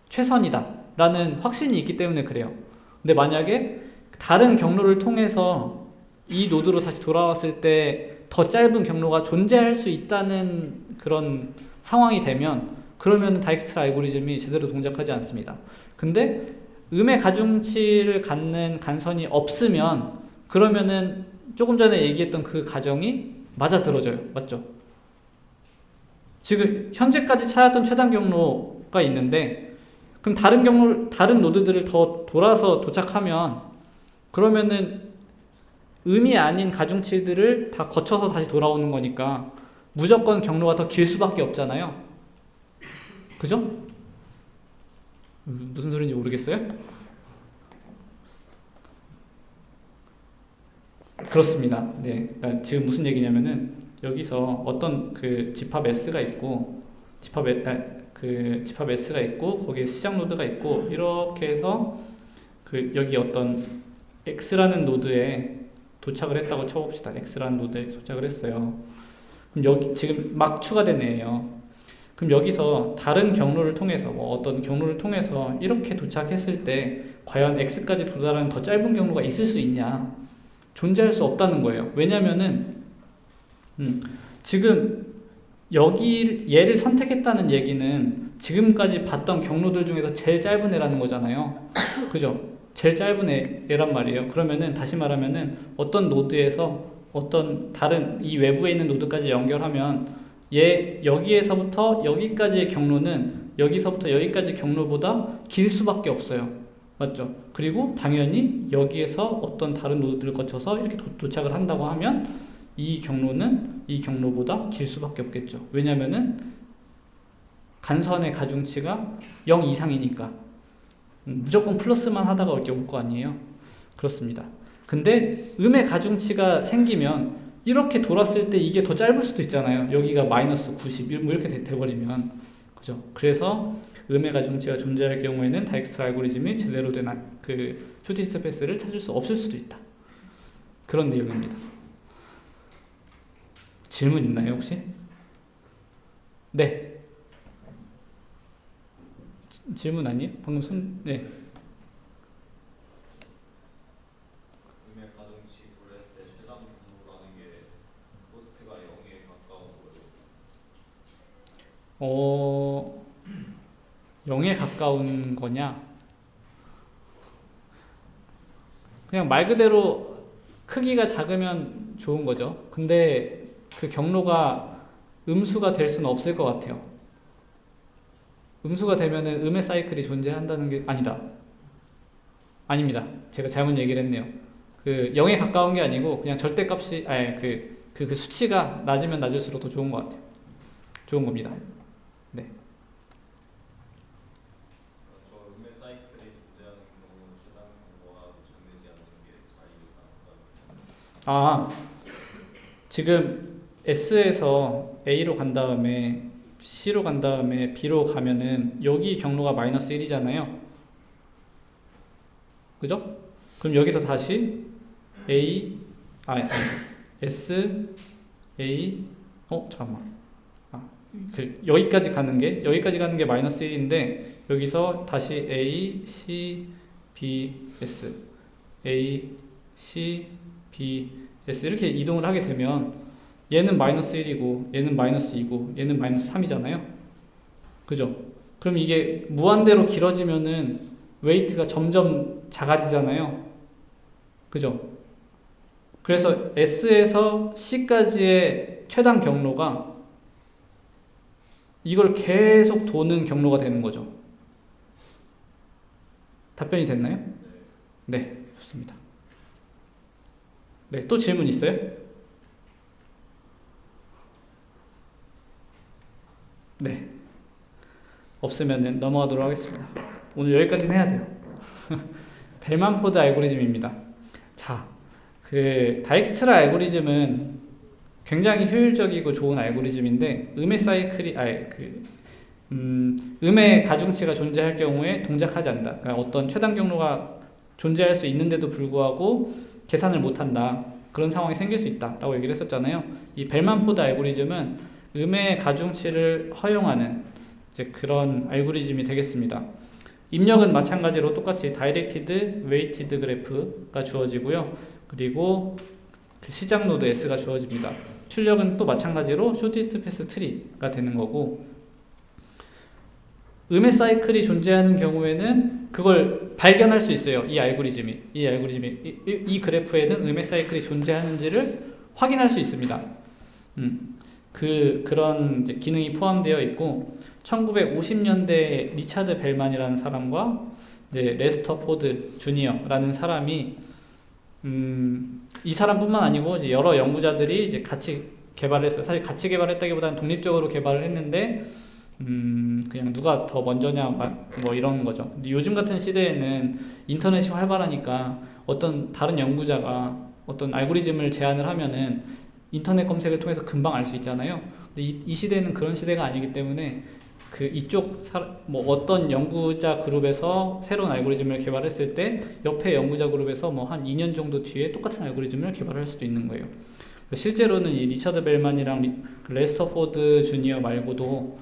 최선이다 라는 확신이 있기 때문에 그래요. 근데 만약에 다른 경로를 통해서 이 노드로 다시 돌아왔을 때 더 짧은 경로가 존재할 수 있다는 그런 상황이 되면, 그러면 다익스트라 알고리즘이 제대로 동작하지 않습니다. 근데 음의 가중치를 갖는 간선이 없으면 그러면은 조금 전에 얘기했던 그 가정이 맞아들어져요. 맞죠? 지금 현재까지 찾았던 최단 경로가 있는데 그럼 다른 노드들을 더 돌아서 도착하면 그러면은 음이 아닌 가중치들을 다 거쳐서 다시 돌아오는 거니까 무조건 경로가 더 길 수밖에 없잖아요. 그죠? 무슨 소리인지 모르겠어요? 그렇습니다. 네. 그러니까 지금 무슨 얘기냐면은 여기서 어떤 그 집합 S가 있고 집합 S가 있고 거기에 시작 노드가 있고 이렇게 해서 그 여기 어떤 X라는 노드에 도착을 했다고 쳐봅시다. X라는 노드에 도착을 했어요. 그럼 여기 지금 막 추가된 애예요. 그럼 여기서 다른 경로를 통해서 어떤 경로를 통해서 이렇게 도착했을 때 과연 X까지 도달하는 더 짧은 경로가 있을 수 있냐? 존재할 수 없다는 거예요. 왜냐면은 지금 여기 얘를 선택했다는 얘기는 지금까지 봤던 경로들 중에서 제일 짧은 애라는 거잖아요. 그죠? 제일 짧은 애란 말이에요. 그러면은 다시 말하면은 어떤 노드에서 어떤 다른 이 외부에 있는 노드까지 연결하면 얘 여기에서부터 여기까지의 경로는 여기서부터 여기까지 경로보다 길 수밖에 없어요. 맞죠? 그리고 당연히 여기에서 어떤 다른 노드를 거쳐서 이렇게 도착을 한다고 하면 이 경로는 이 경로보다 길 수밖에 없겠죠. 왜냐면은 간선의 가중치가 0 이상이니까 무조건 플러스만 하다가 올 거 아니에요. 그렇습니다. 근데 음의 가중치가 생기면 이렇게 돌았을 때 이게 더 짧을 수도 있잖아요. 여기가 마이너스 90 뭐 이렇게 돼버리면 그죠? 그래서 음의 가중치가 존재할 경우에는 다익스트라 알고리즘이 제대로 된 그 쇼티스트 패스를 찾을 수 없을 수도 있다. 그런 내용입니다. 질문 있나요 혹시? 네. 질문 아니에요? 방금 네.
음의 가중치 고려했을 때 최단 분모라는 게 코스트가 0에 가까운 거예요?
0에 가까운 거냐? 그냥 말 그대로 크기가 작으면 좋은 거죠. 근데 그 경로가 음수가 될 수는 없을 것 같아요. 음수가 되면은 음의 사이클이 존재한다는 게 아닙니다. 제가 잘못 얘기를 했네요. 그 0에 가까운 게 아니고 그냥 절대값이 그 수치가 낮으면 낮을수록 더 좋은 것 같아요. 좋은 겁니다. 네.
저 음의 사이클이 존재하는 경우는 최단 분모가 정되지 않는 게 자리가
지금 S에서 A로 간 다음에 C로 간 다음에 B로 가면은 여기 경로가 마이너스 1이잖아요. 그죠? 그럼 여기서 다시 S, A, 잠깐만. 여기까지 가는 게 마이너스 1인데 여기서 다시 A, C, B, S, A, C, B, S 이렇게 이동을 하게 되면 얘는 마이너스 1이고 얘는 마이너스 2고 얘는 마이너스 3이잖아요. 그죠? 그럼 이게 무한대로 길어지면은 웨이트가 점점 작아지잖아요. 그죠? 그래서 S에서 C까지의 최단 경로가 이걸 계속 도는 경로가 되는 거죠. 답변이 됐나요? 네, 좋습니다. 네, 또 질문 있어요? 네. 없으면 넘어가도록 하겠습니다. 오늘 여기까지는 해야 돼요. 벨만포드 알고리즘입니다. 자, 그 다익스트라 알고리즘은 굉장히 효율적이고 좋은 알고리즘인데 음의 사이클이 음의 가중치가 존재할 경우에 동작하지 않는다. 그러니까 어떤 최단 경로가 존재할 수 있는데도 불구하고 계산을 못한다. 그런 상황이 생길 수 있다라고 얘기를 했었잖아요. 이 벨만포드 알고리즘은 음의 가중치를 허용하는 이제 그런 알고리즘이 되겠습니다. 입력은 마찬가지로 똑같이 다이렉티드 웨이티드 그래프가 주어지고요. 그리고 그 시작 노드 S가 주어집니다. 출력은 또 마찬가지로 쇼티스트 패스 트리가 되는 거고 음의 사이클이 존재하는 경우에는 그걸 발견할 수 있어요. 이 그래프에는 음의 사이클이 존재하는지를 확인할 수 있습니다. 그런 이제 기능이 포함되어 있고 1950년대 리차드 벨만이라는 사람과 이제 레스터 포드 주니어라는 사람이 이 사람뿐만 아니고 이제 여러 연구자들이 이제 같이 개발을 했어요. 사실 같이 개발했다기보다는 독립적으로 개발을 했는데 그냥 누가 더 먼저냐 뭐 이런 거죠. 근데 요즘 같은 시대에는 인터넷이 활발하니까 어떤 다른 연구자가 어떤 알고리즘을 제안을 하면은 인터넷 검색을 통해서 금방 알 수 있잖아요. 근데 이 시대는 그런 시대가 아니기 때문에 그 뭐 어떤 연구자 그룹에서 새로운 알고리즘을 개발했을 때 옆에 연구자 그룹에서 뭐 한 2년 정도 뒤에 똑같은 알고리즘을 개발할 수도 있는 거예요. 실제로는 이 리처드 벨만이랑 레스터포드 주니어 말고도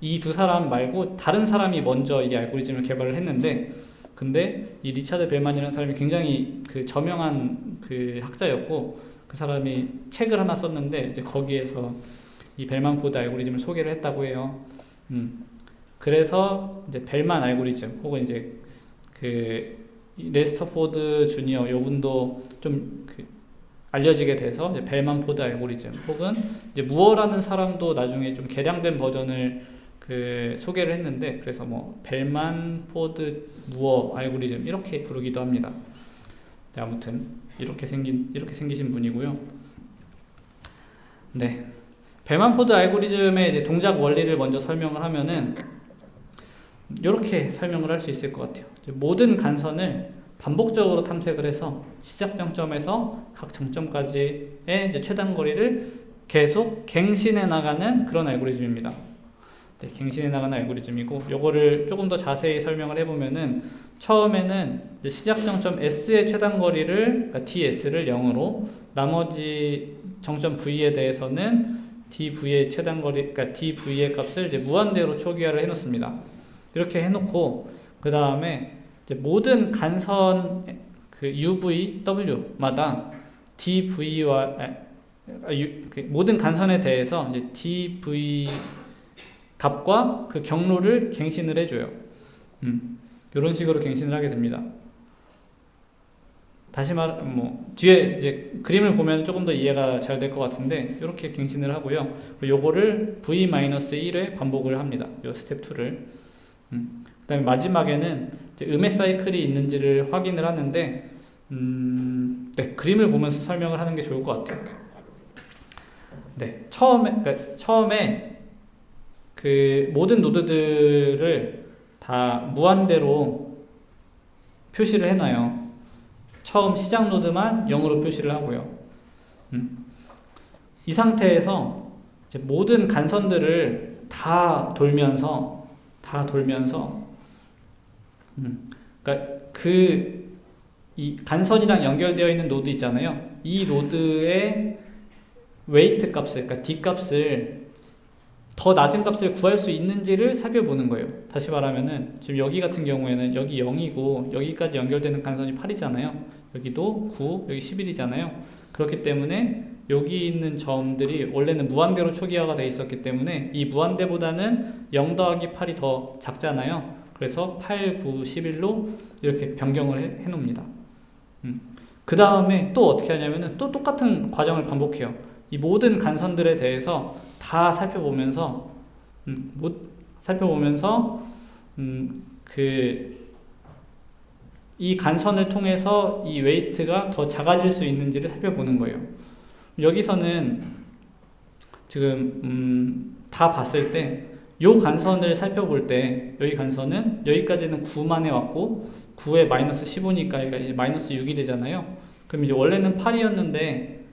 이 두 사람 말고 다른 사람이 먼저 이 알고리즘을 개발을 했는데, 근데 이 리처드 벨만이라는 사람이 굉장히 그 저명한 그 학자였고, 그 사람이 책을 하나 썼는데 이제 거기에서 이 벨만 포드 알고리즘을 소개를 했다고 해요. 그래서 이제 벨만 알고리즘 혹은 이제 그 레스터포드 주니어 요분도 좀 알려지게 돼서 이제 벨만 포드 알고리즘 혹은 이제 무어라는 사람도 나중에 좀 개량된 버전을 소개를 했는데, 그래서 뭐 벨만 포드 무어 알고리즘 이렇게 부르기도 합니다. 네, 아무튼 이렇게 생기신 분이고요. 네, 벨만 포드 알고리즘의 이제 동작 원리를 먼저 설명을 하면은 이렇게 설명을 할 수 있을 것 같아요. 모든 간선을 반복적으로 탐색을 해서 시작 정점에서 각 정점까지의 이제 최단 거리를 계속 갱신해 나가는 그런 알고리즘입니다. 네, 갱신해 나가는 알고리즘이고, 요거를 조금 더 자세히 설명을 해보면은 처음에는 이제 시작 정점 S의 최단 거리를, 그러니까 DS를 0으로, 나머지 정점 V에 대해서는 DV의 최단 거리, 그러니까 DV의 값을 이제 무한대로 초기화를 해놓습니다. 이렇게 해놓고 그 다음에 모든 간선 UV, W마다 DV와 모든 간선에 대해서 이제 DV 값과 그 경로를 갱신을 해줘요. 이런 식으로 갱신을 하게 됩니다. 다시 뭐 뒤에 이제 그림을 보면 조금 더 이해가 잘 될 것 같은데 이렇게 갱신을 하고요. 요거를 V-1회 반복을 합니다. 요 스텝 2를. 그 다음에 마지막에는 이제 음의 사이클이 있는지를 확인을 하는데, 네, 그림을 보면서 설명을 하는 게 좋을 것 같아요. 네, 처음에 그 모든 노드들을 다 무한대로 표시를 해놔요. 처음 시작 노드만 0으로 표시를 하고요. 이 상태에서 이제 모든 간선들을 다 돌면서 그러니까 이 간선이랑 연결되어 있는 노드 있잖아요. 이 노드의 웨이트 값을, 그러니까 D 값을 더 낮은 값을 구할 수 있는지를 살펴보는 거예요. 다시 말하면은 지금 여기 같은 경우에는 여기 0이고 여기까지 연결되는 간선이 8이잖아요. 여기도 9, 여기 11이잖아요. 그렇기 때문에 여기 있는 점들이 원래는 무한대로 초기화가 되어 있었기 때문에 이 무한대보다는 0 더하기 8이 더 작잖아요. 그래서 8, 9, 11로 이렇게 변경을 해 놓습니다. 그 다음에 또 어떻게 하냐면은 또 똑같은 과정을 반복해요. 이 모든 간선들에 대해서 다 살펴보면서 이 간선을 통해서 이 웨이트가 더 작아질 수 있는지를 살펴보는 거예요. 여기서는 지금 다 봤을 때 요 간선을 살펴볼 때 여기 간선은 여기까지는 9만 해왔고 9에 마이너스 15니까 이제 마이너스 6이 되잖아요. 그럼 이제 원래는 8이었는데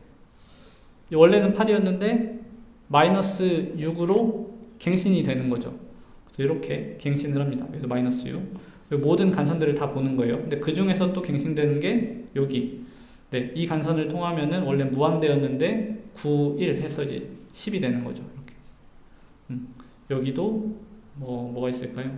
마이너스 6으로 갱신이 되는 거죠. 그래서 이렇게 갱신을 합니다. 그래서 마이너스 6. 모든 간선들을 다 보는 거예요. 근데 그 중에서 또 갱신되는 게 여기. 네, 이 간선을 통하면은 원래 무한대였는데 9, 1 해서 이제 10이 되는 거죠. 이렇게. 여기도 뭐가 있을까요?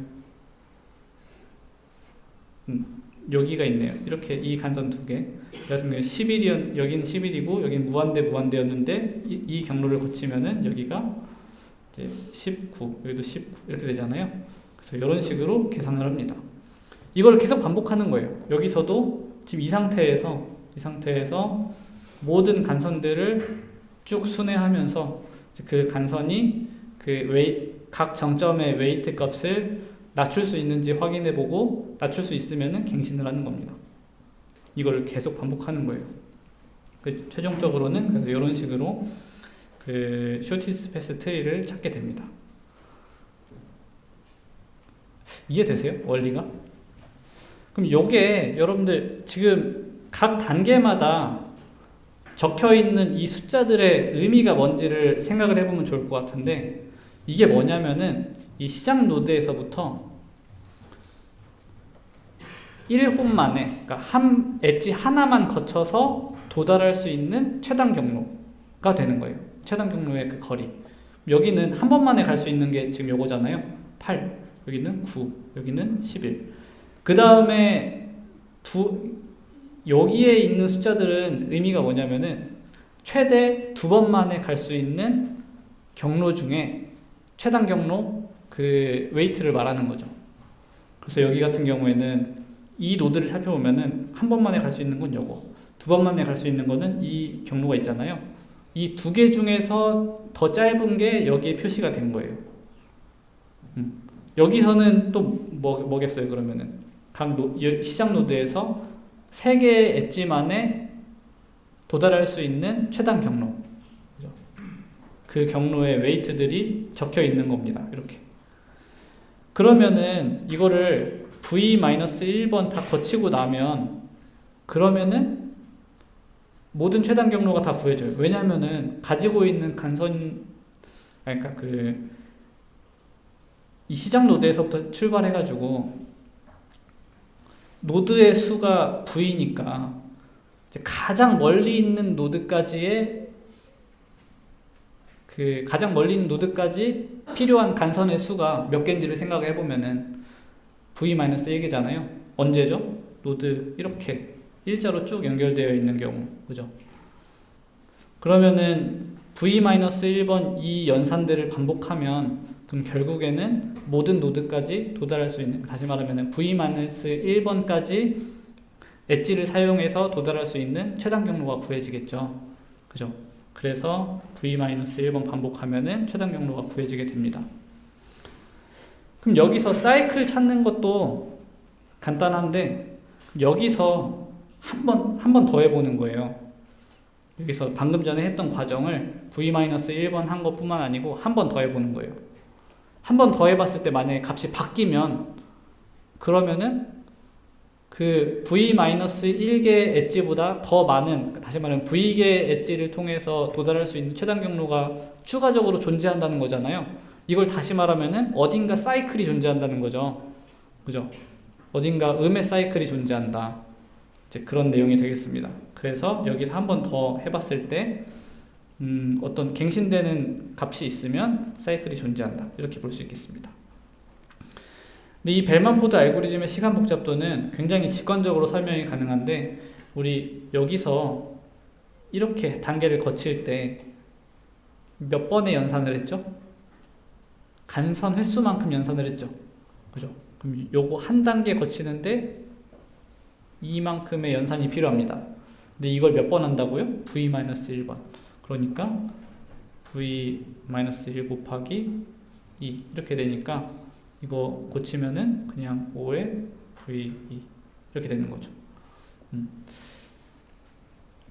여기가 있네요. 이렇게 이 간선 두 개. 그래서 11이었, 여기는 11이고 여기는 무한대였는데 이 경로를 거치면은 여기가 이제 19, 여기도 19 이렇게 되잖아요. 그래서 이런 식으로 계산을 합니다. 이걸 계속 반복하는 거예요. 여기서도 지금 이 상태에서 모든 간선들을 쭉 순회하면서 그 간선이 각 정점의 웨이트 값을 낮출 수 있는지 확인해보고 낮출 수 있으면은 갱신을 하는 겁니다. 이걸 계속 반복하는 거예요. 최종적으로는 그래서 이런 식으로 그 쇼티스트 패스 트리를 찾게 됩니다. 이해되세요? 원리가? 그럼 요게 여러분들 지금 각 단계마다 적혀있는 이 숫자들의 의미가 뭔지를 생각을 해보면 좋을 것 같은데, 이게 뭐냐면은 이 시작 노드에서부터 1홈 만에, 그러니까 한 엣지 하나만 거쳐서 도달할 수 있는 최단 경로가 되는 거예요. 최단 경로의 그 거리. 여기는 한 번만에 갈 수 있는 게 지금 요거잖아요. 8, 여기는 9, 여기는 11. 그 다음에 여기에 있는 숫자들은 의미가 뭐냐면은 최대 2번 만에 갈 수 있는 경로 중에 최단 경로 그 웨이트를 말하는 거죠. 그래서 여기 같은 경우에는 이 노드를 살펴보면은 한 번 만에 갈 수 있는 건 요거, 2번 만에 갈 수 있는 거는 이 경로가 있잖아요. 이 두 개 중에서 더 짧은 게 여기에 표시가 된 거예요. 여기서는 또 뭐겠어요? 그러면은 시작 노드에서 3개의 엣지만에 도달할 수 있는 최단 경로, 그죠? 그 경로의 웨이트들이 적혀 있는 겁니다. 이렇게. 그러면은 이거를 v-1번 다 거치고 나면 그러면은 모든 최단 경로가 다 구해져요. 왜냐면은 가지고 있는 그러니까 이 시작 노드에서부터 출발해가지고 노드의 수가 v니까 이제 가장 멀리 있는 노드까지의 가장 멀리 있는 노드까지 필요한 간선의 수가 몇 개인지를 생각을 해보면은 v-1개잖아요. 언제죠? 노드 이렇게 일자로 쭉 연결되어 있는 경우, 그죠? 그러면은 v-1번 이 연산들을 반복하면 그럼 결국에는 모든 노드까지 도달할 수 있는, 다시 말하면 v-1번까지 엣지를 사용해서 도달할 수 있는 최단 경로가 구해지겠죠. 그죠? 그래서 v-1번 반복하면은 최단 경로가 구해지게 됩니다. 그럼 여기서 사이클 찾는 것도 간단한데 여기서 한 번 더 해보는 거예요. 여기서 방금 전에 했던 과정을 v-1번 한 것뿐만 아니고 한 번 더 해보는 거예요. 한 번 더 해봤을 때 만약에 값이 바뀌면 그러면은 그 v-1개 엣지보다 더 많은, 다시 말하면 v개 엣지를 통해서 도달할 수 있는 최단 경로가 추가적으로 존재한다는 거잖아요. 이걸 다시 말하면은 어딘가 사이클이 존재한다는 거죠. 그죠? 어딘가 음의 사이클이 존재한다. 이제 그런 내용이 되겠습니다. 그래서 여기서 한 번 더 해봤을 때 어떤 갱신되는 값이 있으면 사이클이 존재한다. 이렇게 볼 수 있겠습니다. 근데 이 벨만-포드 알고리즘의 시간 복잡도는 굉장히 직관적으로 설명이 가능한데 우리 여기서 이렇게 단계를 거칠 때 몇 번의 연산을 했죠? 간선 횟수만큼 연산을 했죠. 그죠? 그럼 요거 한 단계 거치는데 이만큼의 연산이 필요합니다. 근데 이걸 몇 번 한다고요? v-1번. 그러니까 v-1 곱하기 2 이렇게 되니까 이거 고치면은 그냥 5에 v2 이렇게 되는 거죠.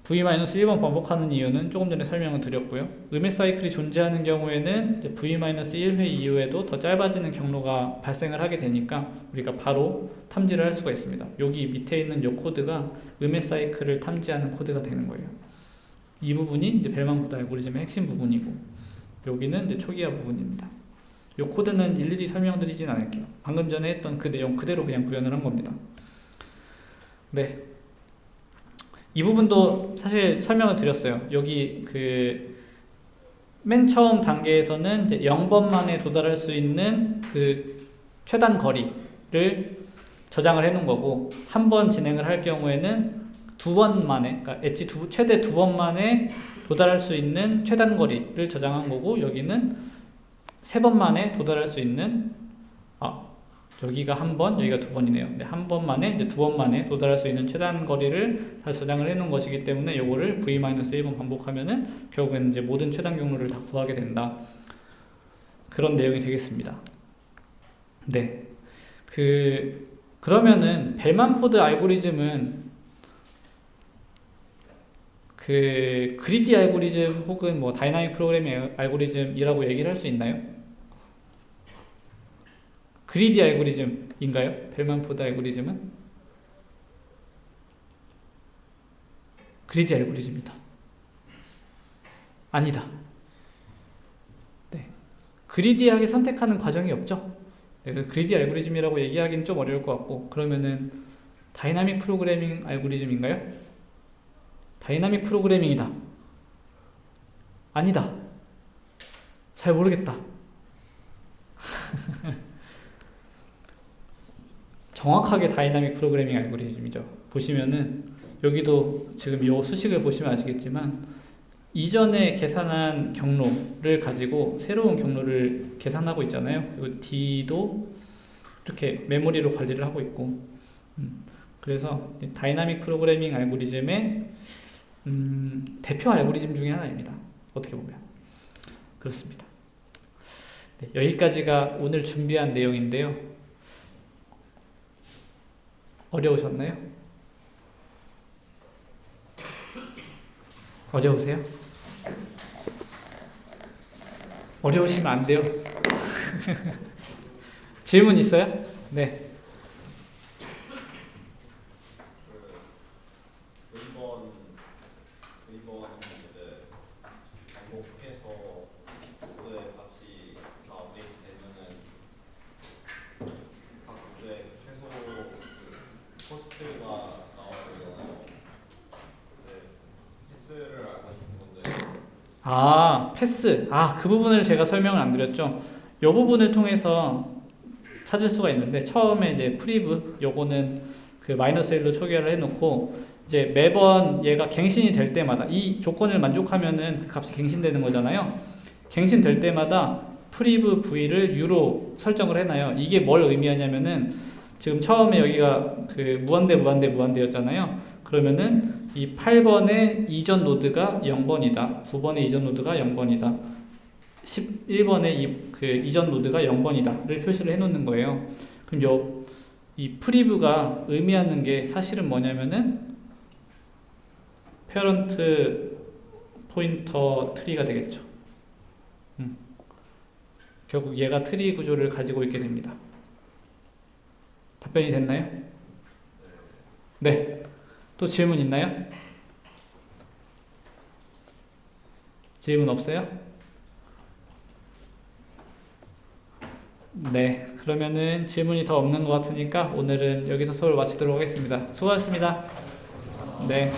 v-1번 반복하는 이유는 조금 전에 설명을 드렸고요. 음의 사이클이 존재하는 경우에는 이제 v-1회 이후에도 더 짧아지는 경로가 발생을 하게 되니까 우리가 바로 탐지를 할 수가 있습니다. 여기 밑에 있는 이 코드가 음의 사이클을 탐지하는 코드가 되는 거예요. 이 부분이 이제 벨만-포드 알고리즘의 핵심 부분이고 여기는 이제 초기화 부분입니다. 이 코드는 일일이 설명드리진 않을게요. 방금 전에 했던 그 내용 그대로 그냥 구현을 한 겁니다. 네. 이 부분도 사실 설명을 드렸어요. 여기 맨 처음 단계에서는 이제 0번 만에 도달할 수 있는 그 최단 거리를 저장을 해 놓은 거고, 한 번 진행을 할 경우에는 2번 만에, 그러니까 엣지 최대 2번 만에 도달할 수 있는 최단 거리를 저장한 거고, 여기는 3번 만에 도달할 수 있는, 여기가 한 번, 여기가 2번이네요. 네, 한 번 만에, 이제 2번 만에 도달할 수 있는 최단 거리를 다 저장을 해 놓은 것이기 때문에 요거를 v-1번 반복하면은 결국에는 이제 모든 최단 경로를 다 구하게 된다. 그런 내용이 되겠습니다. 네. 그러면은 벨만-포드 알고리즘은 그 그리디 알고리즘 혹은 뭐 다이나믹 프로그래밍 알고리즘이라고 얘기를 할 수 있나요? 그리디 알고리즘인가요? 벨만포드 알고리즘은? 그리디 알고리즘이다. 아니다. 네. 그리디하게 선택하는 과정이 없죠. 네, 그래서 그리디 알고리즘이라고 얘기하기는 좀 어려울 것 같고, 그러면은 다이나믹 프로그래밍 알고리즘인가요? 다이나믹 프로그래밍이다. 아니다. 잘 모르겠다. 정확하게 다이나믹 프로그래밍 알고리즘이죠. 보시면은 여기도 지금 이 수식을 보시면 아시겠지만 이전에 계산한 경로를 가지고 새로운 경로를 계산하고 있잖아요. 그리고 D도 이렇게 메모리로 관리를 하고 있고, 그래서 다이나믹 프로그래밍 알고리즘의 대표 알고리즘 중에 하나입니다. 어떻게 보면 그렇습니다. 네, 여기까지가 오늘 준비한 내용인데요. 어려우셨나요? 어려우세요? 어려우시면 안 돼요. 질문 있어요? 네.
이번 이제 반복해서 구조의 값이 다 업데이트 되면은 각 구조의 최소 그 코스트가 나오잖아요. 네, 패스를 알고 싶은 건데.
아, 패스. 아, 그 부분을 제가 설명을 안 드렸죠. 이 부분을 통해서 찾을 수가 있는데, 처음에 이제 프리브, 요거는 그 마이너스 1로 초기화를 해놓고, 이제 매번 얘가 갱신이 될 때마다, 이 조건을 만족하면은 그 값이 갱신되는 거잖아요. 갱신될 때마다 프리브 v를 u로 설정을 해놔요. 이게 뭘 의미하냐면은, 지금 처음에 여기가 그 무한대였잖아요. 그러면은 이 8번의 이전 노드가 0번이다. 9번의 이전 노드가 0번이다. 11번의 그 이전 노드가 0번이다를 표시를 해놓는 거예요. 그럼 이 프리브가 의미하는 게 사실은 뭐냐면은 페어런트 포인터 트리가 되겠죠. 결국 얘가 트리 구조를 가지고 있게 됩니다. 답변이 됐나요? 네. 또 질문 있나요? 질문 없어요? 네. 그러면은 질문이 더 없는 것 같으니까 오늘은 여기서 수업을 마치도록 하겠습니다. 수고하셨습니다. 네.